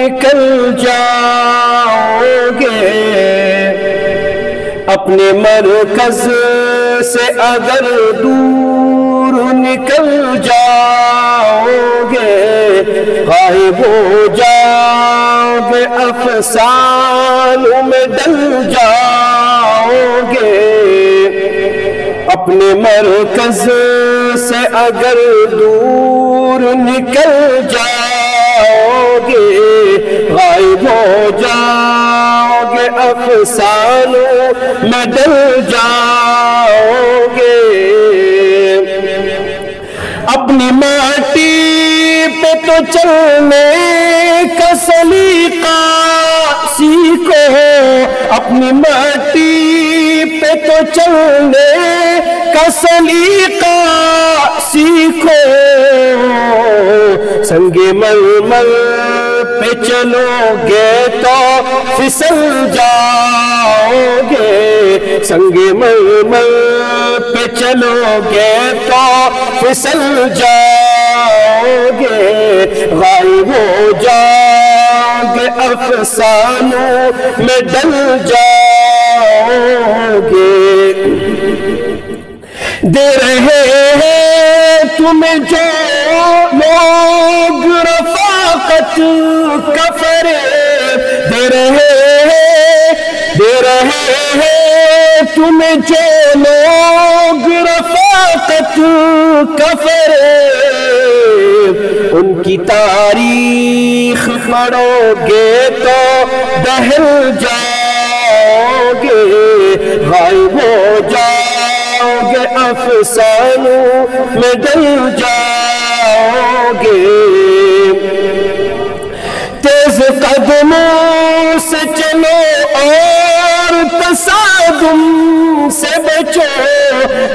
نکل جاؤ گے اپنے مرکز سے اگر دور نکل جاؤ گے غائب ہو جاؤ گے افسانوں میں ڈل جاؤ گے اپنے مرکز سے اگر دور نکل جاؤ گے غائب ہو جاؤ گے افسانوں میں ڈل جاؤ گے اپنی ماٹی پہ تو چلنے کا سلیقہ سیکھو اپنی ماٹی پہ تو چلنے کا سلیقہ سیکھو سنگ مرمر پہ چلو گے تو پھسل جاؤ گے سنگ مرمر پہ چلو گے تو پھسل جاؤ گے غائب ہو جاؤ گے افسانوں میں ڈل جاؤ گے دے رہے ہیں تمہیں جو لوگ رفاقت کا فریب دے رہے ہیں تمہیں جو لوگ رفاقت کا فریب ان کی تاریخ پڑھو گے تو دہل جاؤ گے غائب ہو جاؤ گے افسانوں میں ڈل جاؤ گے تیز قدموں سے چلو اور تصادم سے بچو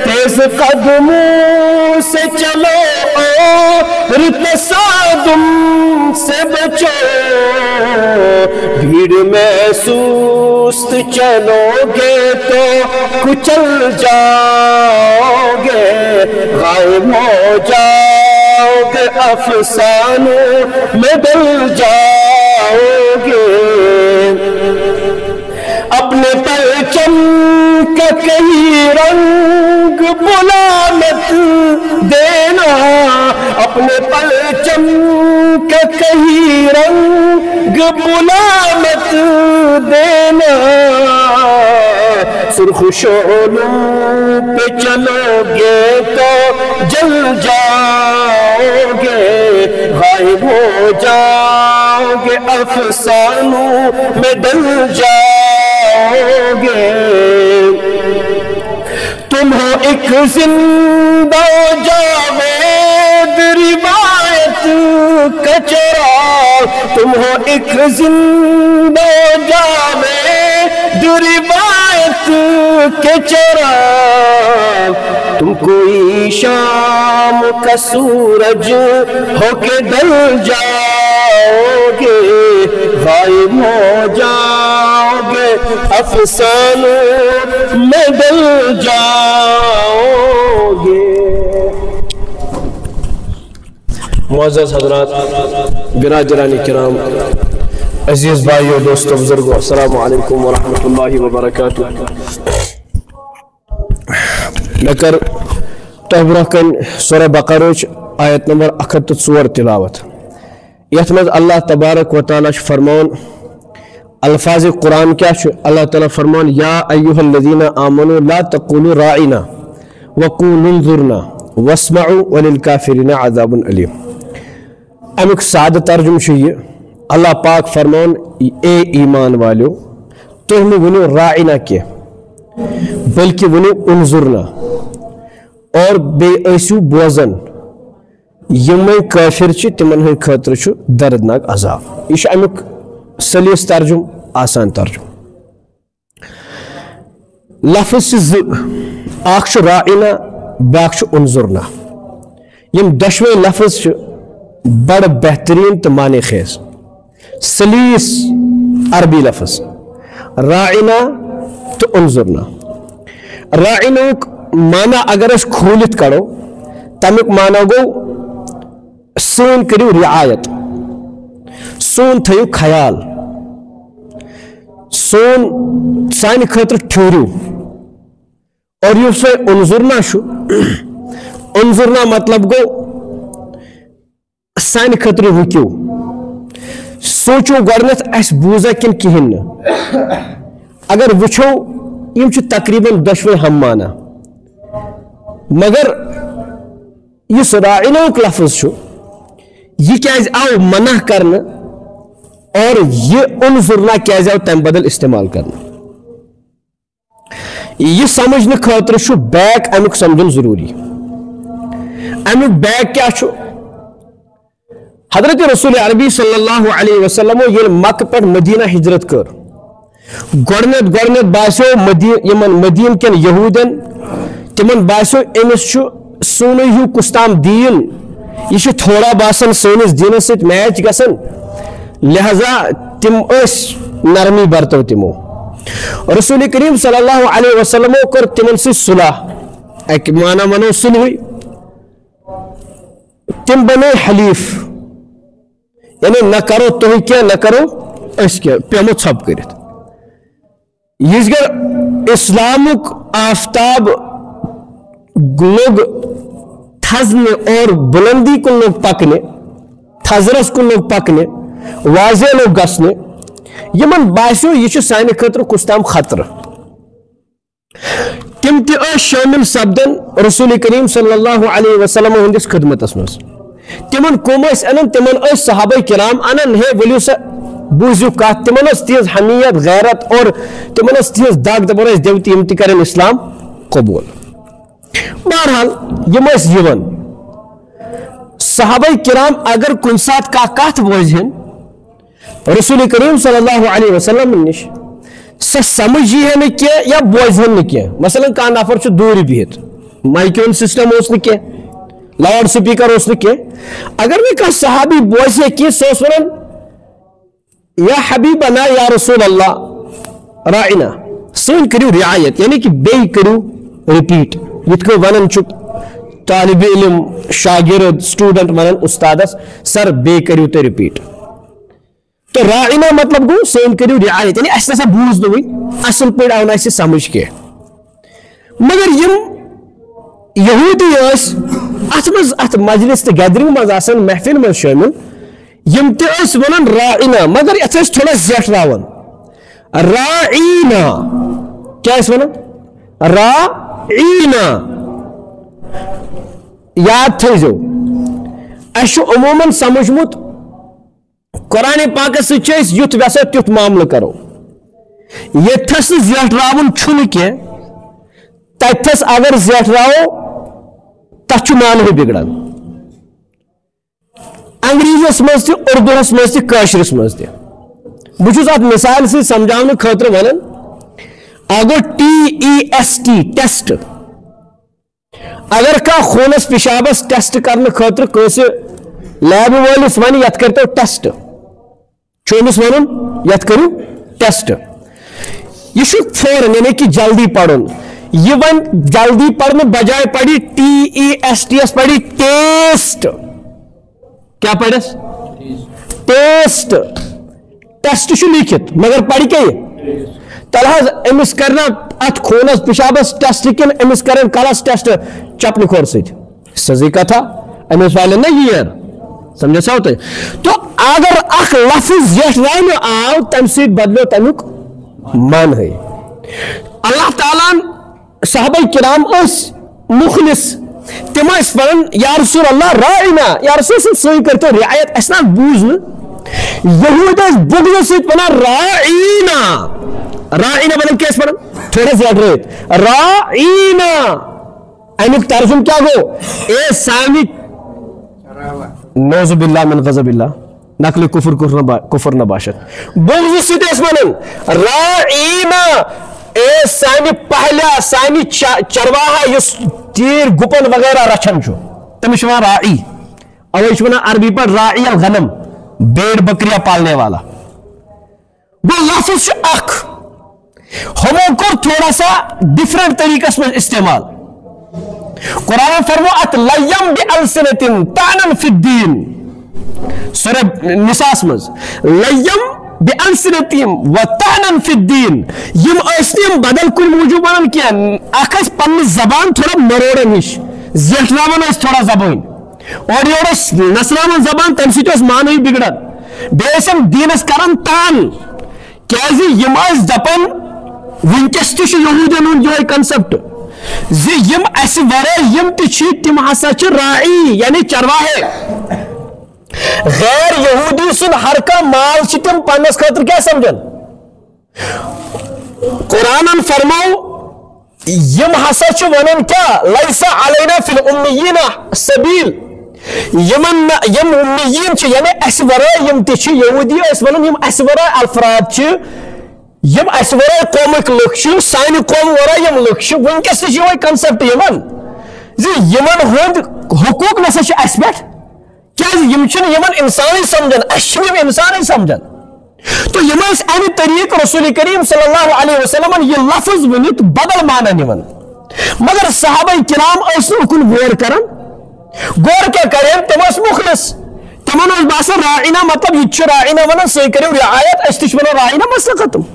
تیز قدموں سے چلو اور تصادم سے بچو بھیڑ میں سست چلو گے تو کچل جاؤ گے غائب ہو جاؤ گے افسانوں میں ڈل جاؤ گے اپنے پرچم کا کہیں رنگ بلا مت دینا اپنے پرچم کا کہیں رنگ بلا مت دینا سرخ شعلوں پہ چلو گے تو جل جاؤ گے غائب ہو جاؤ گے افسانوں میں ڈل جاؤ گے تم ہو ایک زندہ جاوید روایت کا چراغ تم ہو ایک زندہ جاوید روایت کے چراغ تم کوئی شام کا سورج ہو کے ڈل جاؤ گے غائب ہو جاؤ گے افسانوں میں ڈل جاؤ گے معزز حضرات برادران کرام عزیز بھائیو دوستو بزرگو السلام علیکم ورحمۃ اللہ وبرکاتہ لکر تحبرکن سورہ بقرہ آیت نمبر 104 تلاوت یتمز اللہ تبارک و تعالی فرمان الفاظ قرآن کیا اللہ تعالی فرمان یا ایہا الذین آمنوا لا تقولوا راعنا وقولوا انظرنا واسمعوا وللکافرین عذاب علیم امیک سادہ ترجم یہ اللہ پاک فرمان اے ایمان والو تم ونو راعنا کی بلکہ ونو انظرنا اور بے ایسو بوزن یمن کافر تمن ہند خاطر دردناک عذاب یہ امیک سلیس ترجم آسان ترجم لفظ اخ راعنا باق انظرنا یم دشوے لفظ بڑ بہترین تو معنی خیز سلیس عربی لفظ راعنا تو انظرنا راعنا معنی اگر اس کھولت کرو تمیک معنی گو سون کریو رعایت سون تھیو خیال سون سانہ خاطر ٹھہرو اور یس انظرنا انظرنا مطلب گو سانہ خاطر رکو سوچو گۄڈنیتھ اس بوزا کن کہین اگر وچھو یم چھ تقریباً دشوے ہم مانا مگر اس راعنک لفظ یہ کیاز آو منع کرنا اور یہ انظرنا کیاز آو تم بدل استعمال کرنا یہ سمجھنے خاطر چھو بیک امیک سمجھن ضروری امیک بیک کیا چھو حضرت رسول عربی صلی اللہ علیہ وسلم یہ مکہ پر مدینہ ہجرت کر گۄڈنیتھ باسو یمن مدین کن یہودن تمن باسو امس چھو سون ہیو کستام دین یہ تھوڑا باسان سنس دینس ست میچ گسن لہذا تم نرمی برتو تمو رسول کریم صلی اللہ علیہ وسلم کر تمن سی صلح ایک مانا منو صلح تم بنے حلیف یعنی نہ کرو تھی کیا نہ کرو اس کیا پیمو ژھپ کرت یہ گر اسلامک آفتاب لوگ تھزنے اور بلندی کو لوگ پکنے تھزرس کو لوگ پکنے واضح لوگ گسنے یمن باسو یہ سانہ خاطر کستام خطر تم تہ شامل سپدن رسول کریم صلی اللہ علیہ وسلم ہندس خدمتس مز تمن کم انن تمن صحابہ کرام انن ہے ولو سا بوزو کت تمن تیز حمیت غیرت اور تمن تیز داغ دبر دیوتی یم تہ کرن اسلام قبول بہرحال یم یون صحابہ کرام اگر کن سات کت بوزہن رسول کریم صلی اللہ علیہ وسلم نش سہ سمجھی ہے نا کی یا بوزہن نا کی مثلا کان نفر چھ دور بہت مائکون سسٹم اس نا کی لاؤڈ سپیکر اس نا کی اگر میں کہا صحابی بوزے کی سوس ونن یا حبیبنا یا رسول اللہ رائنا سن کرو رعایت یعنی کہ بے کرو ریپیٹ یت کو ونن چھ طالب علم شاگرد سٹوڈنٹ ونن استادس سر بے کرو تو ریپیٹ تو رائنا مطلب گو سن کرو رعایت یعنی اس نسا بوز دو اصل پہ آو نا سمجھ کے مگر یم یہودی ات مجلس تو گیدرنگ مز آسان محفل مز شامل یم تہ ونان رائنا مگر ات تھوڑا زیٹھ راون رائنا کیا ونان رائنا یاد تھو اس عموماً سمجھمت قرآن پاک ست یت ویسو تیت معاملہ کرو یتھس زیٹھ راون چھن کی تتھس اگر زیٹھ راو تھ معنی بگڑان انگریزیس مز تہ اردوس مز تہ کاشرس مز تہ بہت ات مثال سی سمجھانے خاطر ونان اگو TEST ٹیسٹ اگر کا خونس پیشابس ٹیسٹ کرنے خاطر کس لیب والس ون یت کرتو ٹیسٹ چومس ون یت کرو ٹیسٹ یہ فوراً یعنی کہ جلدی پڑھن یہ ون جلدی پڑھنے بجائے پڑھی TEST پڑھی ٹیسٹ کیا پڑھس ٹیسٹ ٹیسٹ لکھت مگر پڑھ کے تلحظ امس کرنا ات خونس پیشابس ٹیسٹ کن امس کرن کلس ٹیسٹ چپن کھور ست سزی کتھا امس والن نا یہ سمجھا سا تو اگر اخ لفظ زیٹھ رائن آو تم سید بدلو تمیک مان ہے اللہ تعالیٰ صحابہ کرام اس مخلص تم ون یا رسول اللہ رائنا یا رسول سی کرتو رعایت اس نا بوزن یہود بغض ست ونان رائنا رائنا ونان کیس ونان تھوڑا زیادہ رہت رائنا امیک ترجم کیا گو اے سامی نعوذ باللہ من غضب اللہ نقل کفر نباشت بغض ست اس ونان رائنا اے سانی پہلیا سانی چرواہا یس تیر گپن وغیرہ رچھن چھو تمہیں شوان رائی اوہ شوان عربی پر رائی الغنم بیڑ بکریہ پالنے والا وہ لفظ چھو اک ہموں کر تھوڑا سا ڈیفرنٹ طریقہ میں استعمال قرآن فرمو ات لیم بی السنتن تعنن فی الدین سورہ نساء مز لیم بألسنتهم وطعنا في الدين یم اسنیم بدل کن موجود بنان کیا اخس پن زبان تھوڑا مروڑن ہش زیٹناون اس تھوڑا زبان اور یورس نسراون زبان تم سیت اس معنی بگڑن بیسم دینس کرن تان کیازی یم اس دپن ونکس تش یہودین ہن جو کنسپٹ زی یم اس ورے یم تچ تم ہسا چھ راعی یعنی چرواہے غیر یہودی سن ہر کا مال تم پنس خاطر کیا سمجھن قرآن فرماؤ یم ہسا چھ ونن کیا لیس علینا فی الامیین سبیل یم امیین چھ یعنی اس ورائے یم تچ یہودی اس ونن یم اس ورائے الفراد چھ یم اس ورائے قومک لوک چھ سانی قوم ورائے یم لوک چھ ونکس تچ یہ کنسپٹ یمن زی یمن ہند حقوق نسا چھ اس پہ کیا یم چھن یمن انسانی سمجھن اشرف انسانی سمجھن تو یم اس این طریق رسول کریم صلی اللہ علیہ وسلم یہ لفظ ونت بدل معنی نمن مگر صحابہ کرام اس کن غور کرن غور کیا کریں تم اس مخلص تمن اس باسا راعینا مطلب یہ راعینا ونن سی کرو رعایت اس تش ونن راعینا مسئلہ ختم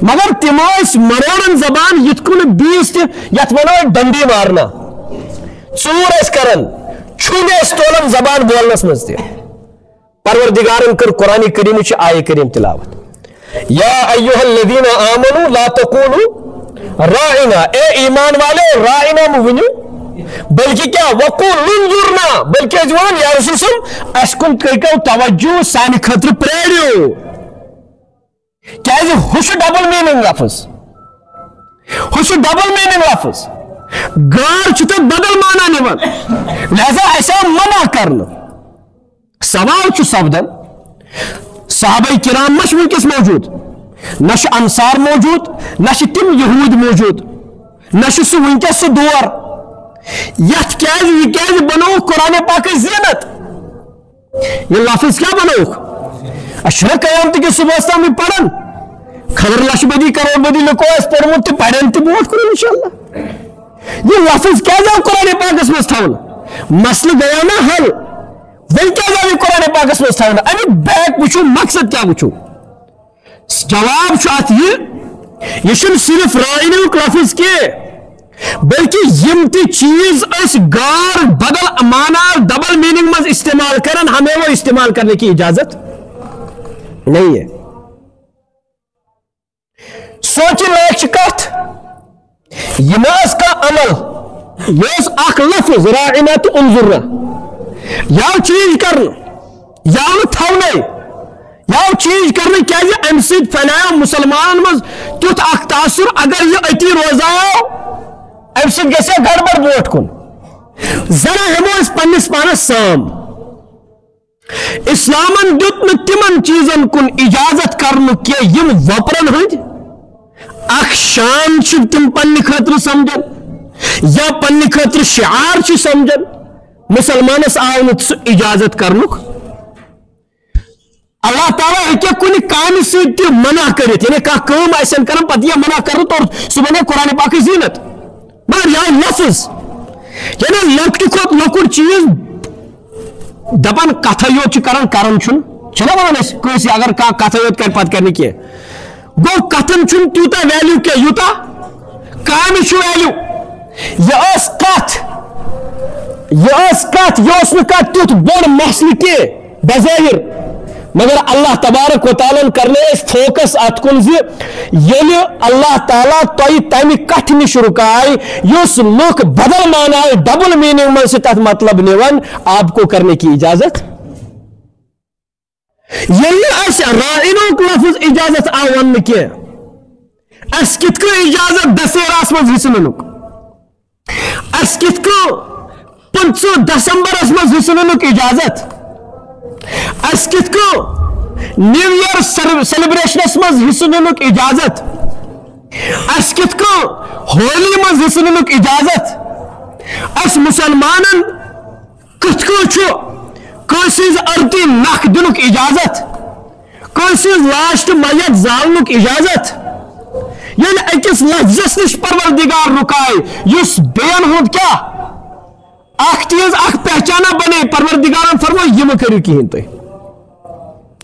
مگر تم اس مرورن زبان یت کن بیس یت ونو ڈنڈی مارنا ژور اس کرن چھونے اس تولم زبان بولنس مزتے پروردگارن کر قرآن کریم چھ آئے کریم تلاوت یا ایوہ الذین آمنوا لا تقولوا رائنا اے ایمان والے رائنا مونیو بلکہ کیا وقول انظرنا بلکہ جوان یا رسول سم اشکن کئی توجہ سانی خطر پریڈیو کیا ہے خوش ڈبل میننگ لفظ خوش ڈبل میننگ لفظ غار چھتا بدل مانا نمان لہذا ایسا منع کرنا سوال چھو سبدن صحابہ کرام مش ونکس موجود نش انصار موجود نش تم یہود موجود نش سو ونکس سو دور یت کیاز یہ کیاز بنو قرآن پاک زینت یہ لفظ کیا بنو اشرا قیامت کے صبح استہ میں پڑھن خبر لش بدی کروڑ بدی لکو اس پڑھن تی پڑھن تی بوٹ کرو انشاءاللہ یہ لفظ کیا جاؤ قرآن پاک اس میں استھاؤنا مسئلہ گیا نا حل وہی کیا جاؤ قرآن پاک اس میں استھاؤنا ابھی بیک پوچھو مقصد کیا پوچھو جواب شاعت یہ شن صرف رائنے و لفظ کے بلکہ یمتی چیز اس گار بدل مانا ڈبل میننگ مز استعمال کرن ہمیں وہ استعمال کرنے کی اجازت نہیں ہے سوچی لائک شکات یماز کا عمل یوز اخ لفظ راعنات انظرنا یاو چیز کرنا یاو تھونے یاو چیز کرنا کیا یہ امسید فیلایا مسلمان مز تیت اخ تاثر اگر یہ اتی روزاؤ امسید گیسے گھڑبڑ بوٹ کن ذرا ہمو اس پنس پانا سام اسلامن دیت تمن چیزن کن اجازت کرنا کہ یم وپرن ہند اخ شان چھ تم پنی خاطر سمجھن یا پنی خاطر شعار چھ سمجھن مسلمانس آو نہ اجازت کرنک اللہ تعالیٰ ہیکہ کنی کام سیت منع کرت یعنی کا کام ایسن کرن پتہ یہ منع کرت اور سہ بنے قرآن پاک زینت مگر یہ لفظ یعنی لکٹ کھوت لکٹ چیز دپان کتھا یوت چھ کرن چھنا ونان اس کٲنٛسہِ اگر کانٛہہ کتھا یوت کر پتہ کرنہ کینٛہہ گو کتن چھن تیوتا ویلیو کیا یوتا کامی چھو ویلیو یہ اس کت یہ اس نکات تیوت بڑ مسئلہ کے بظاہر مگر اللہ تبارک و تعالیٰ کرنے اس فوکس ات کن زی یلی اللہ تعالیٰ توی تیمی کٹ نش رکائی یس لوک بدل مانا ڈبل میننگ من سے تحت مطلب نیون آپ کو کرنے کی اجازت یلی اس رائنوں کو لفظ اجازت آون کے اس کت کو اجازت دسیراس من حسننک اس کت کو 5 دسمبر اس من حسننک اجازت اس کت کو نیو ایئر سیلیبریشن اس من حسننک اجازت اس کت کو ہولی من حسننک اجازت اس مسلمانن کت کو چھو کانسیز ارتی نک دنک اجازت کانسیز لاشت میت زالنک اجازت یعنی اکس لفظس نش پروردگار رکائے یس بیان ہوں کیا اخ چیز اخ پہچانا بنے پروردگارن فرمو یہ مکریو کہین تو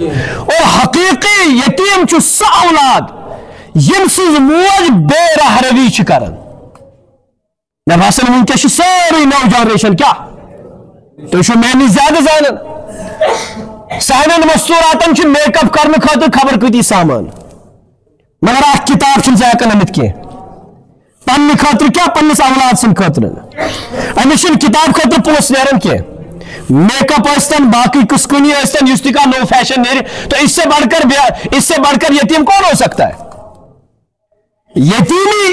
اور حقیقی یتیم چھ سہ اولاد یم سز موج بے راہ روی چھ کران. مے باسان ونکس ساری نو جنریشن کیا تھی چھو میں زیادہ زانن سانن مستوراتن چھ میک اپ کرنے خاطر خبر کتی سامان مگر اخ کتاب چھ ضائع کرنمت کی پنہ خاطر کیا پنس اولاد سن خاطر امس کتاب خاطر پونس نیران کی میک اپ ٲستن باقی کسکونی ٲستن اس کا نو فیشن نیرِ تو اس سے بڑھ کر یتیم کون ہو سکتا ہے. یتیمی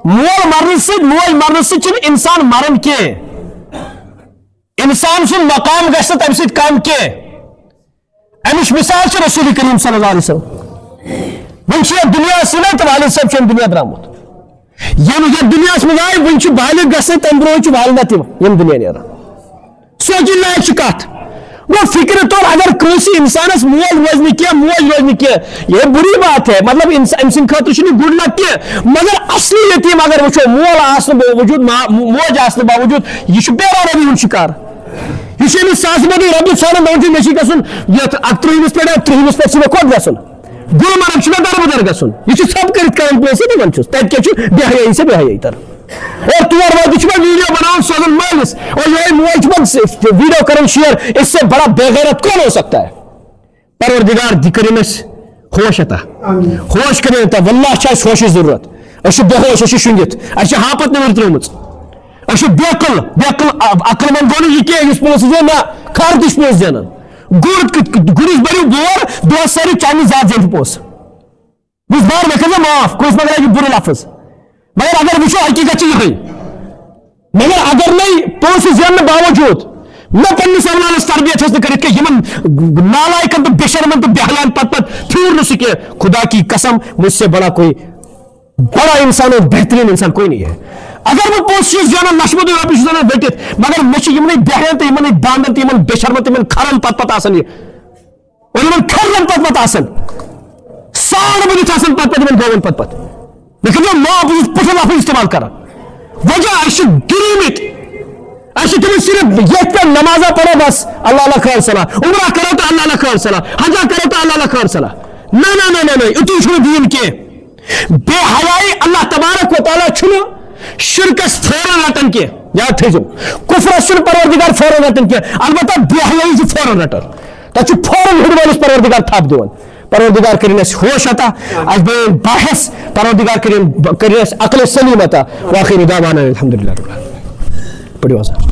مول مرن سے انسان مرن کی انسان سن مقام گژھِ تمہ سۭتۍ کم کی امچ مثال چھ رسول کریم صلی اللہ علیہ وسلم ون دنیا سن تو والد صاحب چھ دنیا درامت یم دنیا مز آئی ون بالغ گژھن تمہ برونٛہہ والدہ تہ یم دنیا نیران سوچن لائق کت وہ فکر طور اگر کنسی انسانس مول روز نی موج روز نی یہ بری بات ہے مطلب ام سند خاطر گڈ لک کی مگر اصلی یتیم اگر وچو مول آسن باوجود موج آسن باوجود یہ بے روی ہند شکار یہ ساس بدی رب ثان دپان مے گھن یت 38 پہ 30 پہ مے کوت گھن گلمرگ مے دربدر گھن یہ سب کرت کر پونسے دان تت کیا بے حیائی سے بے حیائی تر اور تور وات ویڈیو بنا سوزن مالس اور یہ موج ویڈیو کرن شیئر اس سے بڑا بے غیرت کون ہو سکتا ہے. پروردگار کرمس ہوش عطا ہوش کرے عطا واللہ چھ ہوش ضرورت اس بے ہوش اس شنگت اس ہاپت نمر ترمت اس بیقل عقل مند گو یہ کہ اس پونس دے نا کھار دش پونس دینا گرس بریو بور دو ساری چانی ذات زین پونس بس بار میں معاف کوئی مگر یہ برے لفظ مگر اگر وچو حقیقت یہ مگر اگر نہیں پونس زین باوجود میں پنس اولادس تربیت کرت کہ نالائکن تو بے شرمن تو بے حیان پت پھور نہ سکے خدا کی قسم مجھ سے بڑا کوئی بڑا انسان اور بہترین انسان کوئی نہیں ہے. اگر میں پونس زینان نشمت رۄپیہِ چھُس زینان بیٹھت مگر مے یمن بے حیان تو یمن داندن تو یمن بے شرمن تو یمن کھرن پت آسان اور یمن کھرن پت آسان سان بنت آسان پت یمن گوون پت لیکن جو ماں پٹھن لفظ استعمال کران وجہ اچھے گریمت اچھے تم صرف یہ پہ نمازہ پڑھو بس اللہ اللہ خیر صلاح عمرہ کرو تو اللہ اللہ خیر صلاح حجہ کرو تو اللہ اللہ خیر صلاح نہ اتو چھو دین کے بے حیائی اللہ تبارک و تعالیٰ چھو شرکس فوراً رٹن کے یاد تھے جو کفر سن پروردگار فوراً رٹن کے البتہ بے حیائی سے فوراً رٹن تو فوراً ہڑوالس پروردگار تھاپ دیون پروردگار کرین اس ہوش عطا اس بیان بحث پروردگار کرین اس عقل سلیم عطا واخر دعوانا الحمدللہ رب العالمین. بڑی واسطہ